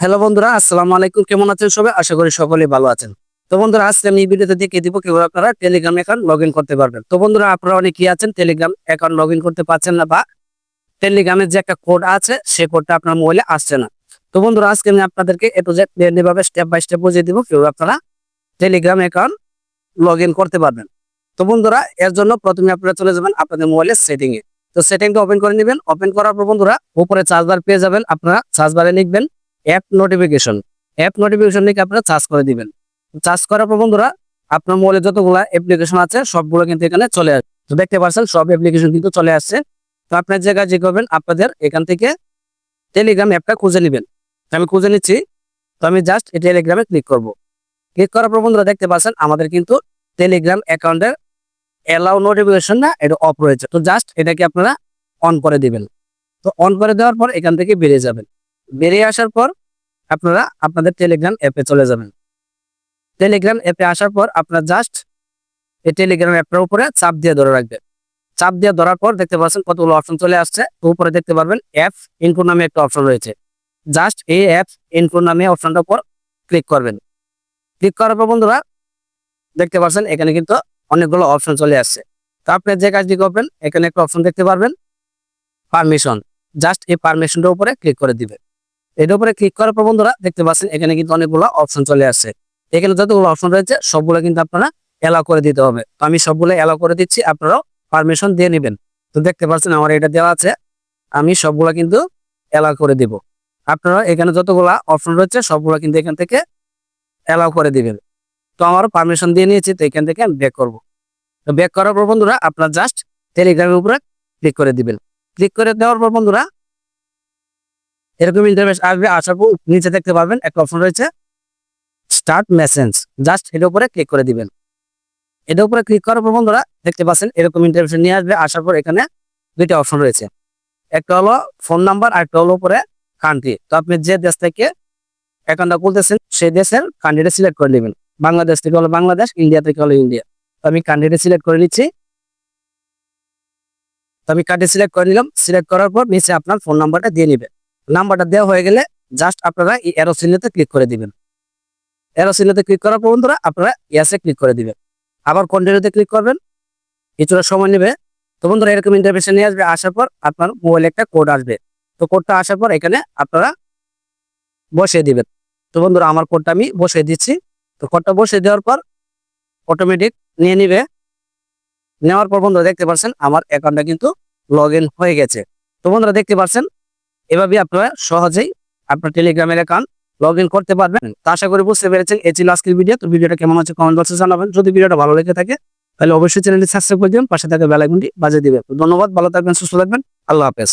Hello বন্ধুরা, আসসালামু আলাইকুম। কেমন আছেন সবাই? আশা করি সকলেই ভালো আছেন। তো বন্ধুরা, আজকে আমি এই ভিডিওতে দেখিয়ে দিব কিভাবে আপনারা টেলিগ্রাম অ্যাকাউন্ট লগ ইন করতে পারবেন। তো বন্ধুরা, আপনারা অনেকেই আছেন টেলিগ্রাম অ্যাকাউন্ট লগ ইন করতে পারছেন না, বা টেলিগ্রামের যে একটা কোড আছে সেই কোডটা আপনার মোবাইলে আসছে না। তো বন্ধুরা, আজকে আমি আপনাদেরকে এ টু জেড ভাবে স্টেপ বাই স্টেপ বুঝিয়ে দিব কিভাবে আপনারা টেলিগ্রাম অ্যাকাউন্ট লগ ইন করতে পারবেন। তো বন্ধুরা, এর জন্য প্রথমে আপনারা চলে যাবেন আপনাদের মোবাইলের সেটিং এ। তো সেটিংটা ওপেন করে নেবেন। ওপেন করার পর বন্ধুরা, উপরে সার্চ বার পেয়ে যাবেন। আপনারা সার্চ বারে লিখবেন অ্যাপ নোটিফিকেশন লিখে আপনারা চার্জ করে দিবেন। চার্জ করার পর বন্ধুরা, আপনার মোবাইলে যতগুলো অ্যাপ্লিকেশন আছে সবগুলো কিন্তু এখানে চলে আসবে। তো দেখতে পাচ্ছেন সব অ্যাপ্লিকেশন কিন্তু চলে আসছে। তো আপনার যে কাজ করবেন, আপনাদের এখান থেকে টেলিগ্রাম অ্যাপটা খুঁজে নেবেন। তো আমি খুঁজে নিচ্ছি। তো আমি জাস্ট এই টেলিগ্রামে ক্লিক করব। ক্লিক করার পর বন্ধুরা দেখতে পাচ্ছেন আমাদের কিন্তু টেলিগ্রাম অ্যাকাউন্টের অ্যালাউ নোটিফিকেশন না, এটা অফ রয়েছে। তো জাস্ট এটাকে আপনারা অন করে দিবেন। তো অন করে দেওয়ার পর এখান থেকে বেরিয়ে যাবেন। বেরিয়ে আসার পর আপনারা আপনাদের টেলিগ্রাম অ্যাপে চলে যাবেন। টেলিগ্রাম অ্যাপে আসার পর আপনারা জাস্ট এই টেলিগ্রাম অ্যাপটার উপরে চাপ দিয়ে ধরে রাখবেন। চাপ দিয়ে ধরার পর দেখতে পাচ্ছেন কতগুলো অপশন চলে আসছে। তো উপরে দেখতে পারবেন অ্যাপ ইনফো নামে একটা অপশন রয়েছে। জাস্ট এই অ্যাপ ইনফো নামে অপশনটার উপর ক্লিক করবেন। ক্লিক করার পর বন্ধুরা দেখতে পাচ্ছেন এখানে কিন্তু অনেকগুলো অপশন চলে আসছে। তো আপনি যে কাজটি করবেন, এখানে একটা অপশন দেখতে পারবেন পারমিশন। জাস্ট এই পারমিশনটার উপরে ক্লিক করে দিবেন। এর উপরে ক্লিক করার পর বন্ধুরা দেখতে পাচ্ছেন এখানে কিন্তু অনেকগুলো অপশন চলে আসছে। এখানে যতগুলো অপশন রয়েছে সবগুলো কিন্তু আপনারা এলাও করে দিতে হবে। তো আমি সবগুলো এলাও করে দিচ্ছি, আপনারাও পারমিশন দিয়ে নেবেন। তো দেখতে পাচ্ছেন আমার এটা দেওয়া আছে, আমি সবগুলো কিন্তু এলাও করে দিব। আপনারা এখানে যতগুলো অপশন রয়েছে সবগুলো কিন্তু এখান থেকে এলাও করে দিবেন। তো আমারও পারমিশন দিয়ে নিয়েছি, তো এখান থেকে আমি ব্যাক করবো। তো ব্যাক করার পর বন্ধুরা আপনার জাস্ট টেলিগ্রামের উপরে ক্লিক করে দিবেন। ক্লিক করে দেওয়ার পর বন্ধুরা এরকম ইন্টারফেস আসবে। আসার পর নিচে দেখতে পারবেন একটা অপশন রয়েছে স্টার্ট মেসেজ। জাস্ট এর উপরে ক্লিক করে দিবেন। এর উপরে ক্লিক করার পর বন্ধুরা দেখতে পাচ্ছেন এরকম ইন্টারফেস নিয়ে আসবে। আসার পর এখানে দুইটা অপশন রয়েছে, একটা হলো ফোন নাম্বার আর একটা হলো উপরে কান্ট্রি। তো আপনি যে দেশ থেকে অ্যাকাউন্টটা খুলতেছেন সেই দেশের কান্ট্রিটা সিলেক্ট করে নেবেন। বাংলাদেশ থেকে হলো বাংলাদেশ, ইন্ডিয়া থেকে হলো ইন্ডিয়া। তো আমি কান্ট্রিটা সিলেক্ট করে নিচ্ছি। তো আমি কান্ট্রি সিলেক্ট করে নিলাম। সিলেক্ট করার পর নিচে আপনার ফোন নাম্বারটা দিয়ে নেবেন। নাম্বারটা দেওয়া হয়ে গেলে জাস্ট আপনারা এই অ্যারো চিহ্নতে ক্লিক করে দিবেন। অ্যারো চিহ্নতে ক্লিক করার পর বন্ধুরা আপনারা ইয়াসে ক্লিক করে দিবেন। আবার কন্টিনিউতে ক্লিক করবেন, কিছুটা সময় নেবে। তো বন্ধুরা এরকম ইন্টারফেসে নিয়ে আসবে। আসার পর আপনার মোবাইলে একটা কোড আসবে। তো কোডটা আসার পর এখানে আপনারা বসিয়ে দিবেন। তো বন্ধুরা আমার কোডটা আমি বসিয়ে দিচ্ছি। তো কোডটা বসিয়ে দেওয়ার পর অটোমেটিক নিয়ে নিবে। নেওয়ার পর বন্ধুরা দেখতে পাচ্ছেন আমার অ্যাকাউন্টটা কিন্তু লগ ইন হয়ে গেছে। তো বন্ধুরা দেখতে পাচ্ছেন এভাবে আপনারা সহজেই আপনার টেলিগ্রামের অ্যাকাউন্ট লগ ইন করতে পারবেন। তো আশা করি বুঝতে পেরেছেন। এই ছিল আজকের ভিডিও। তো ভিডিওটা কেমন হচ্ছে কমেন্ট বক্সে জানাবেন। যদি ভিডিওটা ভালো লেগে থাকে তাহলে অবশ্যই চ্যানেলটি সাবস্ক্রাইব করে দিবেন, পাশে থাকা বেল আইকনটি বাজিয়ে দিবেন। ধন্যবাদ, ভালো থাকবেন, সুস্থ থাকবেন, আল্লাহ হাফেজ।